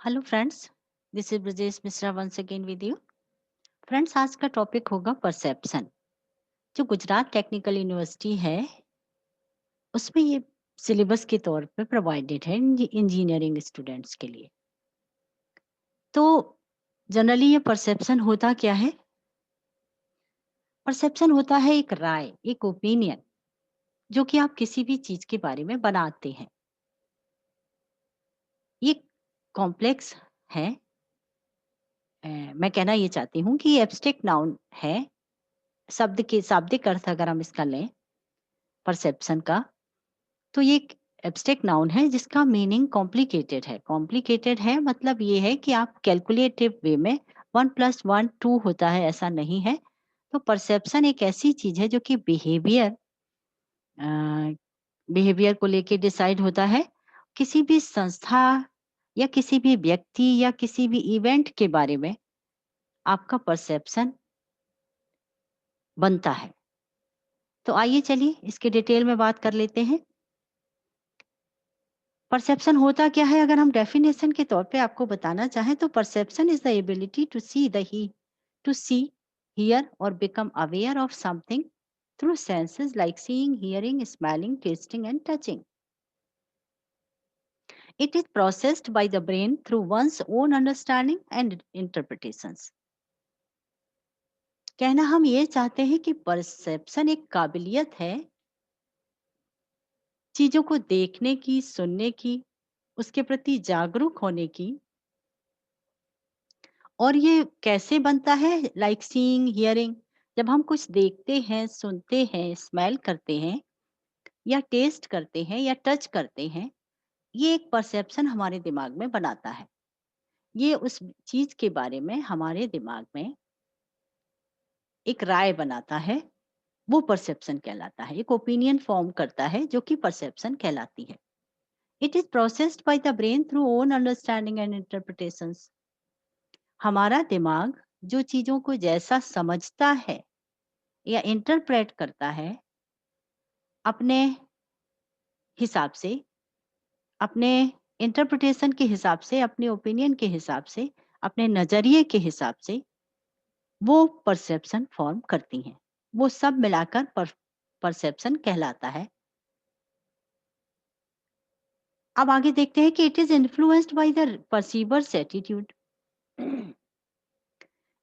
Hello friends, this is Brajesh Mishra once again with you. Friends, आज का topic होगा perception. जो गुजरात टेक्निकल यूनिवर्सिटी है, उसमें ये सिलेबस के तौर पे प्रोवाइडेड है इंजीनियरिंग स्टूडेंट्स के लिए। तो जनरली ये परसेप्शन होता क्या है? परसेप्शन होता है एक राय, एक ओपिनियन, जो कि आप किसी भी चीज के बारे में बनाते हैं। ये कॉम्प्लेक्स है। मैं कहना ये चाहती हूँ कि ये एब्स्ट्रैक्ट नाउन है। शब्द के शाब्दिक अर्थ अगर हम इसका लें परसेप्शन का, तो ये एक एब्स्ट्रैक्ट नाउन है जिसका मीनिंग कॉम्प्लिकेटेड है। कॉम्प्लिकेटेड है मतलब ये है कि आप कैलकुलेटिव वे में 1+1 2 होता है, ऐसा नहीं है। तो परसेप्शन एक ऐसी चीज है जो कि बिहेवियर को लेके डिसाइड होता है। किसी भी संस्था या किसी भी व्यक्ति या किसी भी इवेंट के बारे में आपका परसेप्शन बनता है। तो आइए चलिए इसके डिटेल में बात कर लेते हैं। परसेप्शन होता क्या है? अगर हम डेफिनेशन के तौर पे आपको बताना चाहें तो perception is the ability to see, hear और become aware of something through senses like seeing, hearing, smelling, tasting and touching. It is processed by the brain through one's own understanding and interpretations. कहना हम ये चाहते हैं कि perception एक काबिलियत है चीजों को देखने की, सुनने की, उसके प्रति जागरूक होने की। और ये कैसे बनता है? लाइक सीइंग, हियरिंग, जब हम कुछ देखते हैं, सुनते हैं, स्मेल करते हैं या टेस्ट करते हैं या टच करते हैं, ये एक परसेप्शन हमारे दिमाग में बनाता है। ये उस चीज के बारे में हमारे दिमाग में एक राय बनाता है। वो परसेप्शन कहलाता है। एक ओपिनियन फॉर्म करता है जो कि परसेप्शन कहलाती है। It is processed by the brain through own understanding and interpretations. हमारा दिमाग जो चीजों को जैसा समझता है या इंटरप्रेट करता है अपने हिसाब से, अपने इंटरप्रिटेशन के हिसाब से, अपने ओपिनियन के हिसाब से, अपने नजरिए के हिसाब से वो परसेप्शन फॉर्म करती हैं। वो सब मिलाकर परसेप्शन कहलाता है। अब आगे देखते हैं कि it is influenced by the perceiver's attitude.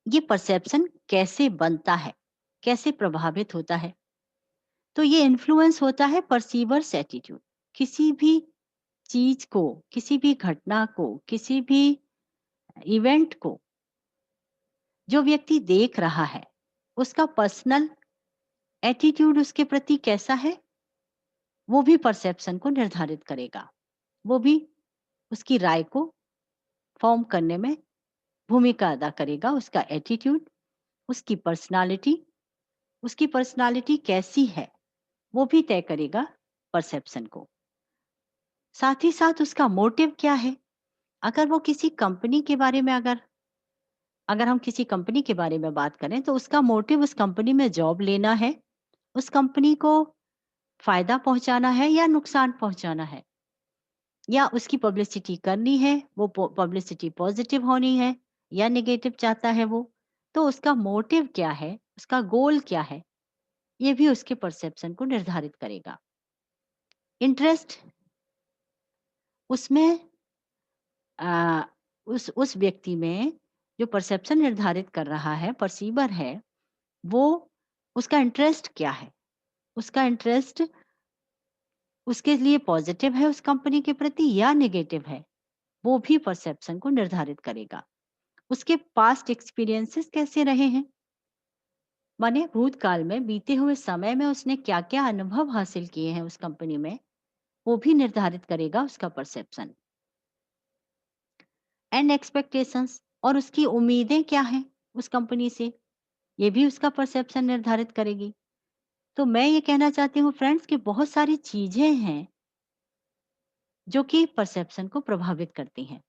ये परसेप्शन कैसे बनता है, कैसे प्रभावित होता है? तो ये इन्फ्लुएंस होता है परसीवर्स एटीट्यूड। किसी भी चीज को, किसी भी घटना को, किसी भी इवेंट को जो व्यक्ति देख रहा है, उसका पर्सनल एटीट्यूड उसके प्रति कैसा है, वो भी परसेप्शन को निर्धारित करेगा। वो भी उसकी राय को फॉर्म करने में भूमिका अदा करेगा। उसका एटीट्यूड, उसकी पर्सनालिटी, उसकी पर्सनालिटी कैसी है, वो भी तय करेगा परसेप्शन को। साथ ही साथ उसका मोटिव क्या है। अगर वो किसी कंपनी के बारे में, अगर अगर हम किसी कंपनी के बारे में बात करें तो उसका मोटिव उस कंपनी में जॉब लेना है, उस कंपनी को फायदा पहुंचाना है या नुकसान पहुंचाना है, या उसकी पब्लिसिटी करनी है, वो पब्लिसिटी पॉजिटिव होनी है या नेगेटिव चाहता है वो। तो उसका मोटिव क्या है, उसका गोल क्या है, ये भी उसके परसेप्शन को निर्धारित करेगा। इंटरेस्ट उसमें, आ, उस व्यक्ति में जो परसेप्शन निर्धारित कर रहा है, परसीवर है, वो, उसका इंटरेस्ट क्या है। उसका इंटरेस्ट उसके लिए पॉजिटिव है उस कंपनी के प्रति या नेगेटिव है, वो भी परसेप्शन को निर्धारित करेगा। उसके पास्ट एक्सपीरियंसेस कैसे रहे हैं, माने भूतकाल में, बीते हुए समय में उसने क्या क्या अनुभव हासिल किए हैं उस कंपनी में, वो भी निर्धारित करेगा उसका परसेप्शन। एंड एक्सपेक्टेशंस, और उसकी उम्मीदें क्या हैं उस कंपनी से, ये भी उसका परसेप्शन निर्धारित करेगी। तो मैं ये कहना चाहती हूँ फ्रेंड्स कि बहुत सारी चीजें हैं जो कि परसेप्शन को प्रभावित करती हैं।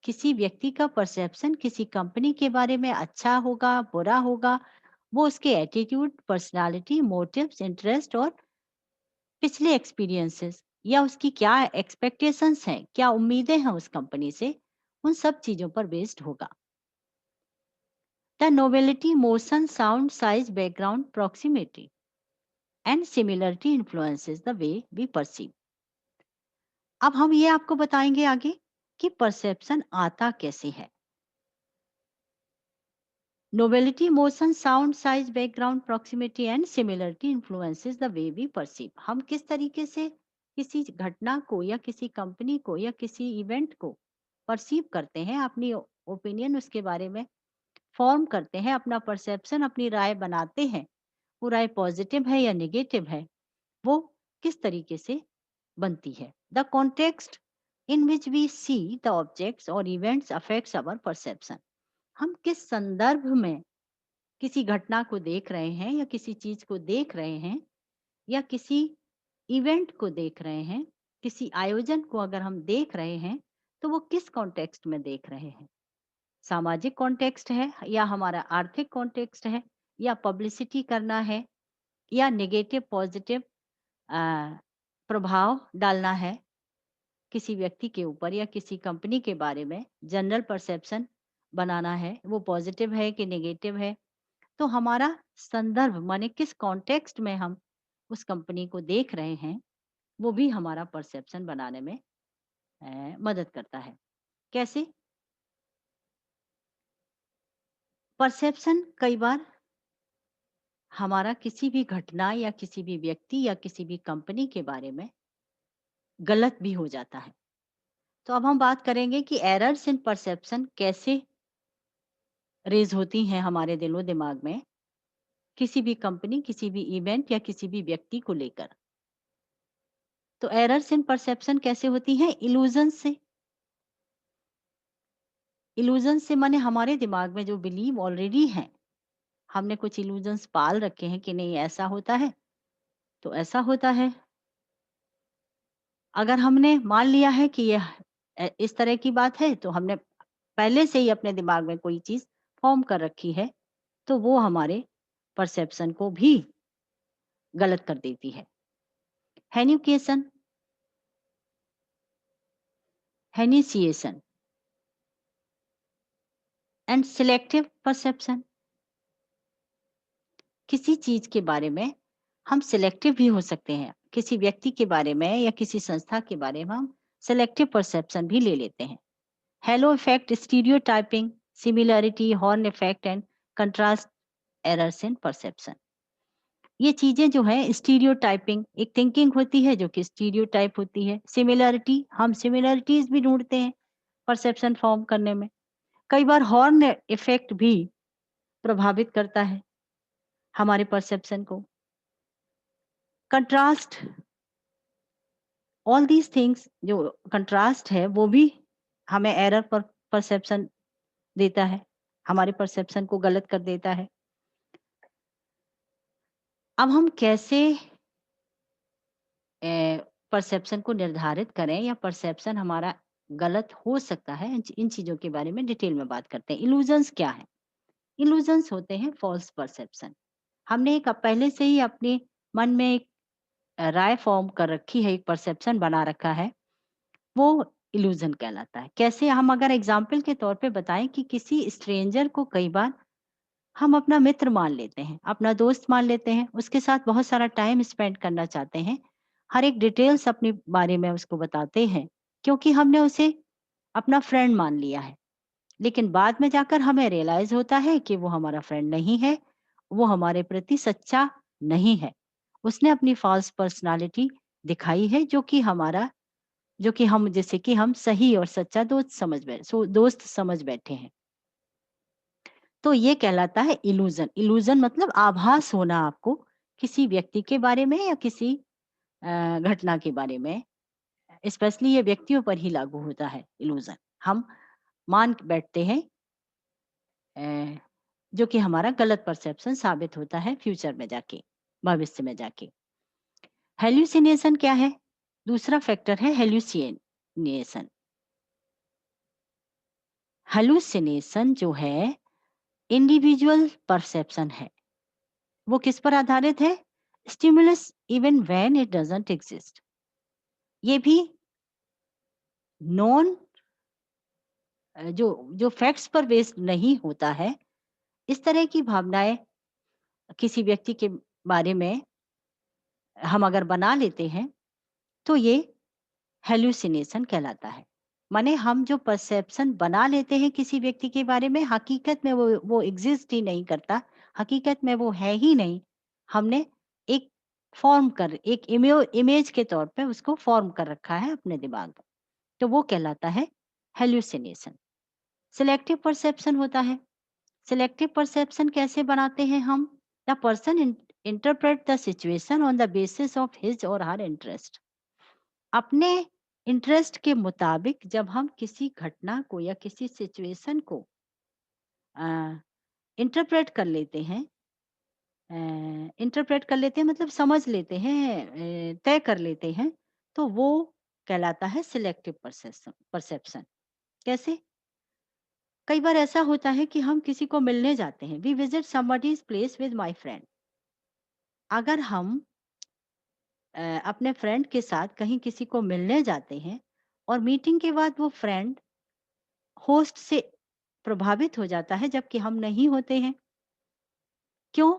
किसी व्यक्ति का परसेप्शन किसी कंपनी के बारे में अच्छा होगा, बुरा होगा, वो उसके एटीट्यूड, पर्सनालिटी, मोटिव्स, इंटरेस्ट और पिछले एक्सपीरियंसेस या उसकी क्या एक्सपेक्टेशंस हैं, क्या उम्मीदें हैं उस कंपनी से, उन सब चीजों पर बेस्ड होगा। The novelty, motion, sound, size, background, proximity and similarity influences the way we perceive. अब हम ये आपको बताएंगे आगे कि परसेप्शन आता कैसे है। Novelty, motion, sound, size, background, proximity and similarity influences the way we perceive. हम किस तरीके से किसी घटना को या किसी कंपनी को या किसी इवेंट को परसीव करते हैं, अपनी ओपिनियन उसके बारे में फॉर्म करते हैं, अपना परसेप्शन, अपनी राय बनाते हैं, वो राय पॉजिटिव है या नेगेटिव है, वो किस तरीके से बनती है। The context in which we see the objects और इवेंट्स अफेक्ट्स अवर परसेप्शन। हम किस संदर्भ में किसी घटना को देख रहे हैं या किसी चीज को देख रहे हैं या किसी इवेंट को देख रहे हैं, किसी आयोजन को अगर हम देख रहे हैं, तो वो किस कॉन्टेक्स्ट में देख रहे हैं। सामाजिक कॉन्टेक्स्ट है या हमारा आर्थिक कॉन्टेक्स्ट है या पब्लिसिटी करना है या नेगेटिव पॉजिटिव प्रभाव डालना है किसी व्यक्ति के ऊपर या किसी कंपनी के बारे में, जनरल परसेप्शन बनाना है, वो पॉजिटिव है कि नेगेटिव है। तो हमारा संदर्भ माने किस कॉन्टेक्स्ट में हम उस कंपनी को देख रहे हैं, वो भी हमारा परसेप्शन बनाने में मदद करता है। कैसे? परसेप्शन कई बार हमारा किसी भी घटना या किसी भी व्यक्ति या किसी भी कंपनी के बारे में गलत भी हो जाता है। तो अब हम बात करेंगे कि एरर्स इन परसेप्शन कैसे रेज होती हैं हमारे दिलो दिमाग में किसी भी कंपनी, किसी भी इवेंट या किसी भी व्यक्ति को लेकर। तो एरर्स इन परसेप्शन कैसे होती हैं? इल्यूजन से। इल्यूजन से माने हमारे दिमाग में जो बिलीव ऑलरेडी है, हमने कुछ इल्यूजन्स पाल रखे हैं कि नहीं ऐसा होता है तो ऐसा होता है। अगर हमने मान लिया है कि यह इस तरह की बात है, तो हमने पहले से ही अपने दिमाग में कोई चीज फॉर्म कर रखी है, तो वो हमारे परसेप्शन को भी गलत कर देती है। हेन्यूकेशन, हेनिसिएशन एंड सिलेक्टिव परसेप्शन। किसी चीज के बारे में हम सिलेक्टिव भी हो सकते हैं। किसी व्यक्ति के बारे में या किसी संस्था के बारे में हम सिलेक्टिव परसेप्शन भी ले लेते हैं। Hello effect, stereotyping, similarity, horn effect and contrast errors in perception. ये चीजें जो है, स्टीरियोटाइपिंग एक थिंकिंग होती है जो कि स्टीरियोटाइप होती है। सिमिलरिटी, हम सिमिलरिटीज भी ढूंढते हैं परसेप्शन फॉर्म करने में। कई बार हॉर्न इफेक्ट भी प्रभावित करता है हमारे परसेप्शन को। कंट्रास्ट, ऑल दीज थिंग्स, जो कंट्रास्ट है वो भी हमें एरर पर परसेप्शन देता है, हमारे परसेप्शन को गलत कर देता है। अब हम कैसे परसेप्शन को निर्धारित करें या परसेप्शन हमारा गलत हो सकता है, इन चीजों के बारे में डिटेल में बात करते हैं। इल्यूजन्स क्या है? इल्यूजन्स होते हैं फॉल्स परसेप्शन। हमने एक पहले से ही अपने मन में एक राय फॉर्म कर रखी है, एक परसेप्शन बना रखा है, वो इल्यूजन कहलाता है। कैसे? हम अगर एग्जाम्पल के तौर पे बताएं कि किसी स्ट्रेंजर को कई बार हम अपना मित्र मान लेते हैं, अपना दोस्त मान लेते हैं, उसके साथ बहुत सारा टाइम स्पेंड करना चाहते हैं, हर एक डिटेल्स अपने बारे में उसको बताते हैं, क्योंकि हमने उसे अपना फ्रेंड मान लिया है। लेकिन बाद में जाकर हमें रियलाइज होता है कि वो हमारा फ्रेंड नहीं है, वो हमारे प्रति सच्चा नहीं है। उसने अपनी फॉल्स पर्सनालिटी दिखाई है, जो कि हम जैसे कि हम सही और सच्चा दोस्त समझ बैठे हैं। तो ये कहलाता है इल्यूजन। इल्यूजन मतलब आभास होना आपको किसी व्यक्ति के बारे में या किसी घटना के बारे में। स्पेशली ये व्यक्तियों पर ही लागू होता है इल्यूजन। हम मान बैठते हैं, अ, जो कि हमारा गलत परसेप्शन साबित होता है फ्यूचर में जाके, भविष्य में जाके। हेल्यूसिनेशन क्या है? दूसरा फैक्टर है हेल्यूसिनेशन। हेल्यूसिनेशन जो है इंडिविजुअल परसेप्शन है। वो किस पर आधारित है? Stimulus even when it doesn't exist. ये भी नॉन जो जो फैक्ट्स पर बेस्ड नहीं होता है, इस तरह की भावनाएँ किसी व्यक्ति के बारे में हम अगर बना लेते हैं, तो ये हैल्यूसिनेशन कहलाता है। माने हम जो परसेप्शन बना लेते हैं किसी व्यक्ति के बारे में, हकीकत में वो एग्ज़िस्ट ही नहीं करता, हकीकत में वो है ही नहीं। हमने एक एक इमेज के तौर पे उसको फ़ॉर्म कर रखा है अपने दिमाग में, तो वो कहलाता है हैल्यूसिनेशन। सिलेक्टिव परसेप्शन होता है। सिलेक्टिव परसेप्शन कैसे बनाते हैं हम? The person interpret the situation on the basis of his और हर इंटरेस्ट। अपने इंटरेस्ट के मुताबिक जब हम किसी घटना को या किसी सिचुएशन को इंटरप्रेट कर लेते हैं, मतलब समझ लेते हैं, तय कर लेते हैं, तो वो कहलाता है सिलेक्टिव परसेप्शन। कैसे? कई बार ऐसा होता है कि हम किसी को मिलने जाते हैं, we visit somebody's place with my friend. अगर हम अपने फ्रेंड के साथ कहीं किसी को मिलने जाते हैं और मीटिंग के बाद वो फ्रेंड होस्ट से प्रभावित हो जाता है जबकि हम नहीं होते हैं। क्यों?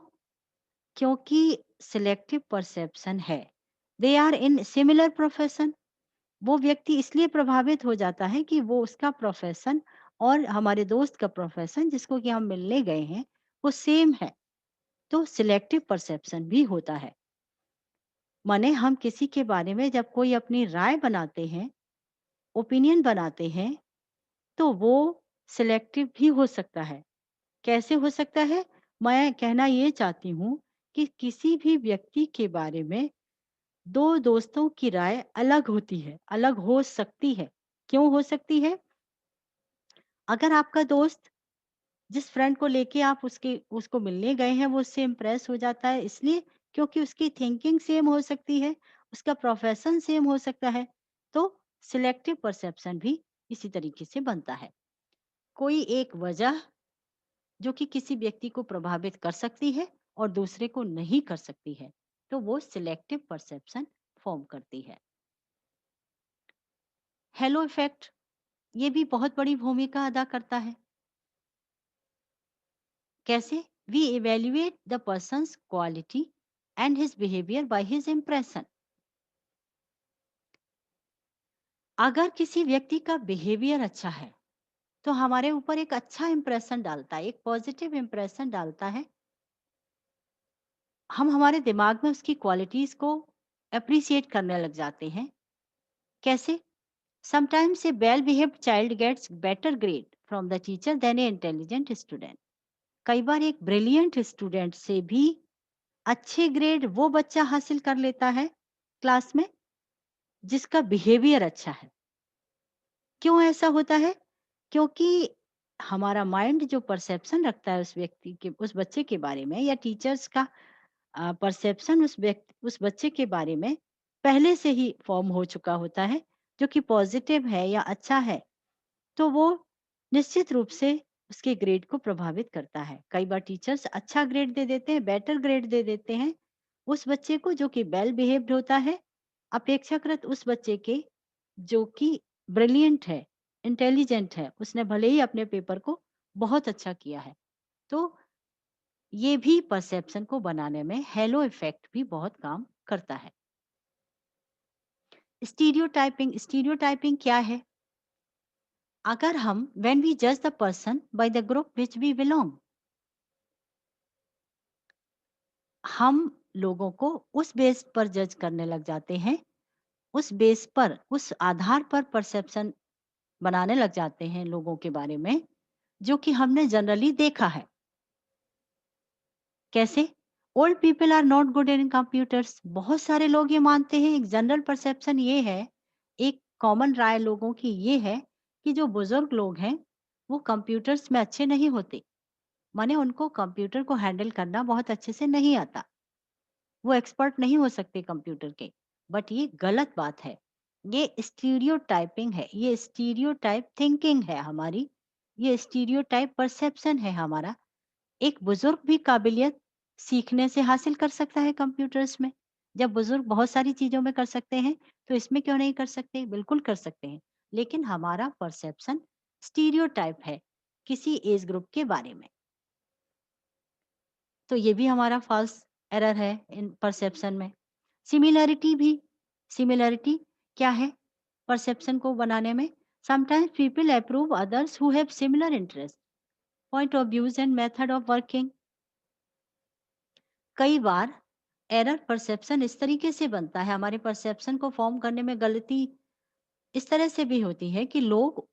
क्योंकि सिलेक्टिव परसेप्शन है। They are in similar profession. वो व्यक्ति इसलिए प्रभावित हो जाता है कि वो उसका प्रोफेशन और हमारे दोस्त का प्रोफेशन जिसको कि हम मिलने गए हैं वो सेम है। तो सिलेक्टिव परसेप्शन भी होता है। माने हम किसी के बारे में जब कोई अपनी राय बनाते हैं, ओपिनियन बनाते हैं, तो वो सिलेक्टिव भी हो सकता है। कैसे हो सकता है? मैं कहना ये चाहती हूँ कि किसी भी व्यक्ति के बारे में 2 दोस्तों की राय अलग होती है, अलग हो सकती है। क्यों हो सकती है? अगर आपका दोस्त जिस फ्रेंड को लेके आप उसको मिलने गए हैं, वो उससे इम्प्रेस हो जाता है इसलिए क्योंकि उसकी थिंकिंग सेम हो सकती है, उसका प्रोफेशन सेम हो सकता है, तो सिलेक्टिव परसेप्शन भी इसी तरीके से बनता है। कोई एक वजह जो कि किसी व्यक्ति को प्रभावित कर सकती है और दूसरे को नहीं कर सकती है, तो वो सिलेक्टिव परसेप्शन फॉर्म करती है। हेलो इफेक्ट ये भी बहुत बड़ी भूमिका अदा करता है। कैसे? We evaluate the person's quality and his behaviour by his impression. अगर किसी व्यक्ति का बिहेवियर अच्छा है तो हमारे ऊपर एक अच्छा इंप्रेशन डालता है, एक पॉजिटिव इंप्रेशन डालता है। हम हमारे दिमाग में उसकी क्वालिटीज को अप्रिसिएट करने लग जाते हैं। कैसे? Sometimes a well behaved child gets better grade from the teacher than a intelligent student. कई बार एक ब्रिलियंट स्टूडेंट से भी अच्छे ग्रेड वो बच्चा हासिल कर लेता है क्लास में जिसका बिहेवियर अच्छा है। क्यों ऐसा होता है? क्योंकि हमारा माइंड जो परसेप्शन रखता है उस बच्चे के बारे में या टीचर्स का परसेप्शन उस बच्चे के बारे में पहले से ही फॉर्म हो चुका होता है, जो कि पॉजिटिव है या अच्छा है, तो वो निश्चित रूप से उसके ग्रेड को प्रभावित करता है। कई बार टीचर्स अच्छा ग्रेड दे देते हैं, बेटर ग्रेड दे देते हैं उस बच्चे को जो कि वेल बिहेव्ड होता है, अपेक्षाकृत उस बच्चे के जो कि ब्रिलियंट है, इंटेलिजेंट है, उसने भले ही अपने पेपर को बहुत अच्छा किया है। तो ये भी परसेप्शन को बनाने में हेलो इफेक्ट भी बहुत काम करता है। स्टीरियोटाइपिंग क्या है? अगर हम व्हेन वी जज the person by the group which we belong, हम लोगों को उस बेस पर जज करने लग जाते हैं, उस आधार पर परसेप्शन बनाने लग जाते हैं लोगों के बारे में जो कि हमने जनरली देखा है। कैसे? Old people are not good in computers. बहुत सारे लोग ये मानते हैं, एक जनरल परसेप्शन ये है, एक कॉमन राय लोगों की ये है कि जो बुजुर्ग लोग हैं वो कंप्यूटर्स में अच्छे नहीं होते। माने उनको कंप्यूटर को हैंडल करना बहुत अच्छे से नहीं आता, वो एक्सपर्ट नहीं हो सकते कंप्यूटर के। बट ये गलत बात है, ये स्टीरियोटाइपिंग है, ये स्टीरियोटाइप थिंकिंग है हमारी, ये स्टीरियोटाइप परसेप्शन है हमारा। एक बुजुर्ग भी काबिलियत सीखने से हासिल कर सकता है कंप्यूटर्स में। जब बुजुर्ग बहुत सारी चीजों में कर सकते हैं तो इसमें क्यों नहीं कर सकते? बिल्कुल कर सकते हैं। लेकिन हमारा परसेप्शन स्टीरियोटाइप है किसी एज ग्रुप के बारे में। तो ये भी हमारा फॉल्स एरर है इन परसेप्शन में। सिमिलैरिटी भी, सिमिलैरिटी क्या है परसेप्शन को बनाने में? Sometimes people approve others who have similar interest, point of views and method of working. कई बार एरर परसेप्शन इस तरीके से बनता है, हमारे परसेप्शन को फॉर्म करने में गलती इस तरह से भी होती है कि लोग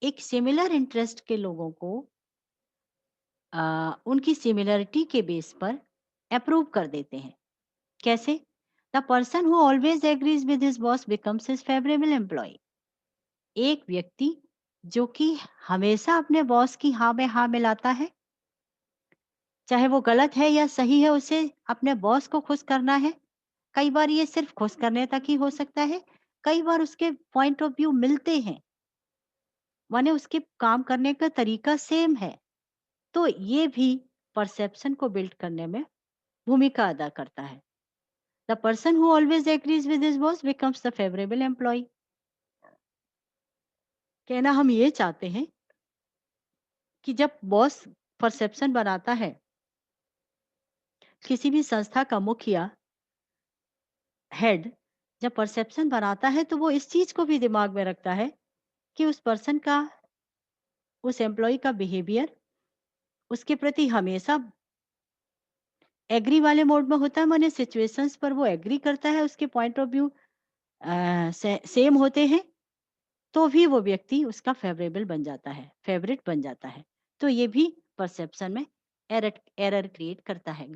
एक सिमिलर इंटरेस्ट के लोगों को उनकी सिमिलरिटी के बेस पर अप्रूव कर देते हैं। कैसे? The person who always agrees with his boss becomes his favourable employ. एक व्यक्ति जो कि हमेशा अपने बॉस की हाँ में हाँ मिलाता है, चाहे वो गलत है या सही है, उसे अपने बॉस को खुश करना है। कई बार ये सिर्फ खुश करने तक ही हो सकता है, कई बार उसके पॉइंट ऑफ व्यू मिलते हैं, माने उसके काम करने का तरीका सेम है, तो ये भी परसेप्शन को बिल्ड करने में भूमिका अदा करता है। The person who always agrees with his boss becomes the favourable employ. कहना हम ये चाहते हैं कि जब बॉस परसेप्शन बनाता है, किसी भी संस्था का मुखिया, हेड जब परसेप्शन बनाता है, तो वो इस चीज को भी दिमाग में रखता है कि उस पर्सन का, उस एम्प्लॉय का बिहेवियर उसके प्रति हमेशा एग्री वाले मोड में होता है, माने सिचुएशंस पर वो एग्री करता है, उसके पॉइंट ऑफ व्यू सेम होते हैं, तो भी वो व्यक्ति उसका फेवरेबल बन जाता है, फेवरेट बन जाता है। तो ये भी परसेप्शन में एरर एरर क्रिएट करता है,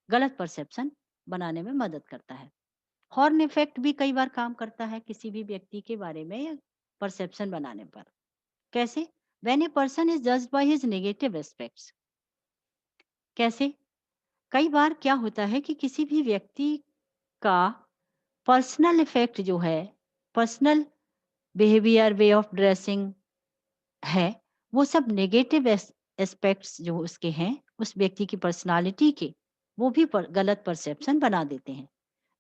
गलत परसेप्शन बनाने में मदद करता है। हॉर्न इफेक्ट भी कई बार काम करता है किसी भी व्यक्ति के बारे में या परसेप्शन बनाने पर। कैसे? When a person is judged by his negative aspects. कैसे? कई बार क्या होता है कि किसी भी व्यक्ति का पर्सनल इफेक्ट जो है, personal behaviour, way of dressing है, वो सब नेगेटिव एस्पेक्ट्स जो उसके हैं, उस व्यक्ति की पर्सनालिटी के, वो भी गलत परसेप्शन बना देते हैं।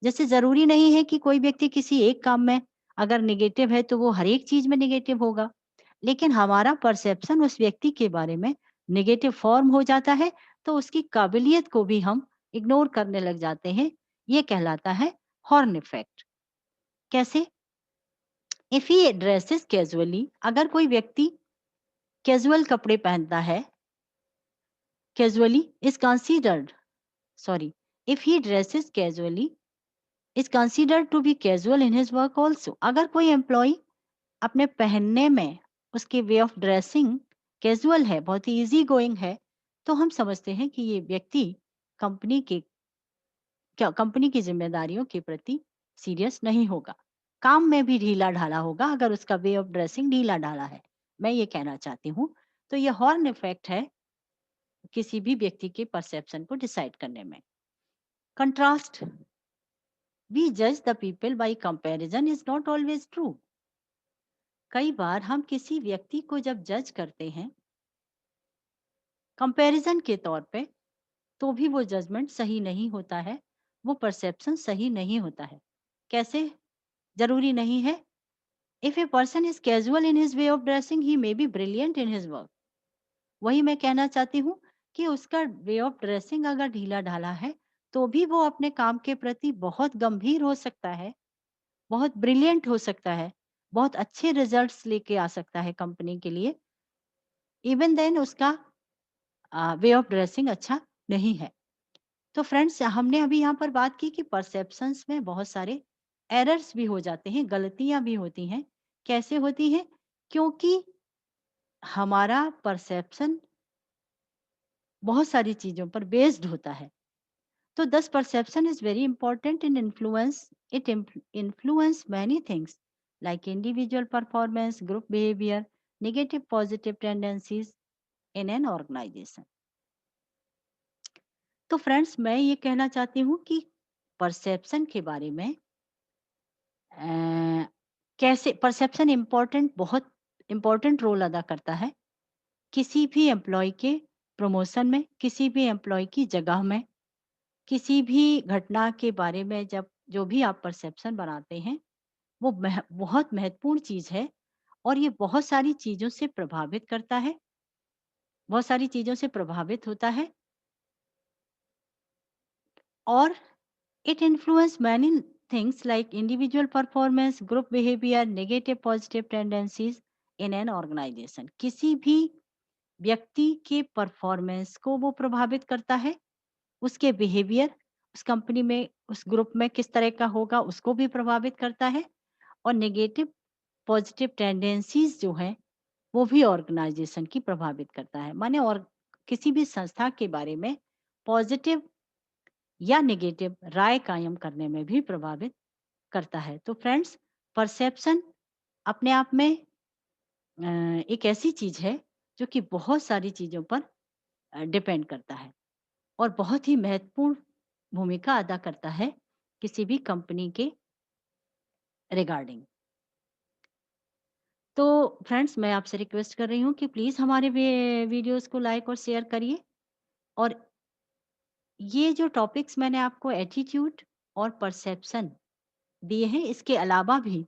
जैसे जरूरी नहीं है कि कोई व्यक्ति किसी एक काम में अगर नेगेटिव है तो वो हर एक चीज में नेगेटिव होगा, लेकिन हमारा परसेप्शन उस व्यक्ति के बारे में नेगेटिव फॉर्म हो जाता है, तो उसकी काबिलियत को भी हम इग्नोर करने लग जाते हैं। ये कहलाता है हॉर्न इफेक्ट। कैसे? इफ ही ड्रेसेस कैजुअली, अगर कोई व्यक्ति कैजुअल कपड़े पहनता है, casually is considered, sorry, if he dresses casually is considered to be casual in his work also. अगर कोई एम्प्लॉय अपने पहनने में, उसके वे ऑफ ड्रेसिंग कैजुअल है, बहुत ही इजी गोइंग है, तो हम समझते हैं कि ये व्यक्ति कंपनी के, क्या कंपनी की जिम्मेदारियों के प्रति सीरियस नहीं होगा, काम में भी ढीला ढाला होगा अगर उसका वे ऑफ ड्रेसिंग ढीला ढाला है, मैं ये कहना चाहती हूँ। तो ये हॉर्न इफेक्ट है किसी भी व्यक्ति के परसेप्शन को डिसाइड करने में। कंट्रास्ट, वी जज the people bye comparison is not always true. कई बार हम किसी व्यक्ति को जब जज करते हैं कंपैरिजन के तौर पे, तो भी वो जजमेंट सही नहीं होता है, वो परसेप्शन सही नहीं होता है। कैसे? जरूरी नहीं है। If a person is casual in his way of dressing he may be brilliant in his work. वही मैं कहना चाहती हूँ कि उसका वे ऑफ ड्रेसिंग अगर ढीला ढाला है, तो भी वो अपने काम के प्रति बहुत गंभीर हो सकता है, बहुत ब्रिलियंट हो सकता है, बहुत अच्छे रिजल्ट्स लेके आ सकता है कंपनी के लिए। इवन देन उसका वे ऑफ ड्रेसिंग अच्छा नहीं है। तो फ्रेंड्स, हमने अभी यहाँ पर बात की कि परसेप्शंस में बहुत सारे एरर्स भी हो जाते हैं, गलतियां भी होती हैं। कैसे होती हैं? क्योंकि हमारा परसेप्शन बहुत सारी चीजों पर बेस्ड होता है। तो thus perception is very important in influence, it influence many things like individual performance, group behaviour, negative positive tendencies in an organisation. तो फ्रेंड्स, मैं ये कहना चाहती हूँ कि परसेप्शन के बारे में कैसे परसेप्शन इम्पोर्टेंट, बहुत इम्पोर्टेंट रोल अदा करता है किसी भी एम्प्लॉय के प्रमोशन में, किसी भी एम्प्लॉय की जगह में, किसी भी घटना के बारे में। जब जो भी आप परसेप्शन बनाते हैं वो बहुत महत्वपूर्ण चीज है, और ये बहुत सारी चीज़ों से प्रभावित करता है, बहुत सारी चीज़ों से प्रभावित होता है और it influence many things like individual performance, group behavior, negative positive tendencies in an organization. किसी भी व्यक्ति के परफॉर्मेंस को वो प्रभावित करता है, उसके बिहेवियर उस कंपनी में, उस ग्रुप में किस तरह का होगा उसको भी प्रभावित करता है और नेगेटिव पॉजिटिव टेंडेंसीज जो है वो भी ऑर्गेनाइजेशन की प्रभावित करता है। माने और किसी भी संस्था के बारे में पॉजिटिव या नेगेटिव राय कायम करने में भी प्रभावित करता है। तो फ्रेंड्स, परसेप्शन अपने आप में एक ऐसी चीज है जो कि बहुत सारी चीजों पर डिपेंड करता है और बहुत ही महत्वपूर्ण भूमिका अदा करता है किसी भी कंपनी के रिगार्डिंग। तो फ्रेंड्स, मैं आपसे रिक्वेस्ट कर रही हूँ कि प्लीज़ हमारे वीडियोस को लाइक और शेयर करिए और ये जो टॉपिक्स मैंने आपको एटीट्यूड और परसेप्शन दिए हैं, इसके अलावा भी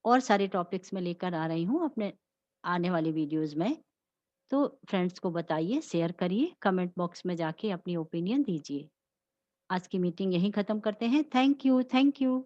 और सारे टॉपिक्स मैं लेकर आ रही हूँ अपने आने वाली वीडियोस में। तो फ्रेंड्स को बताइए, शेयर करिए, कमेंट बॉक्स में जाके अपनी ओपिनियन दीजिए। आज की मीटिंग यहीं ख़त्म करते हैं। Thank you, thank you.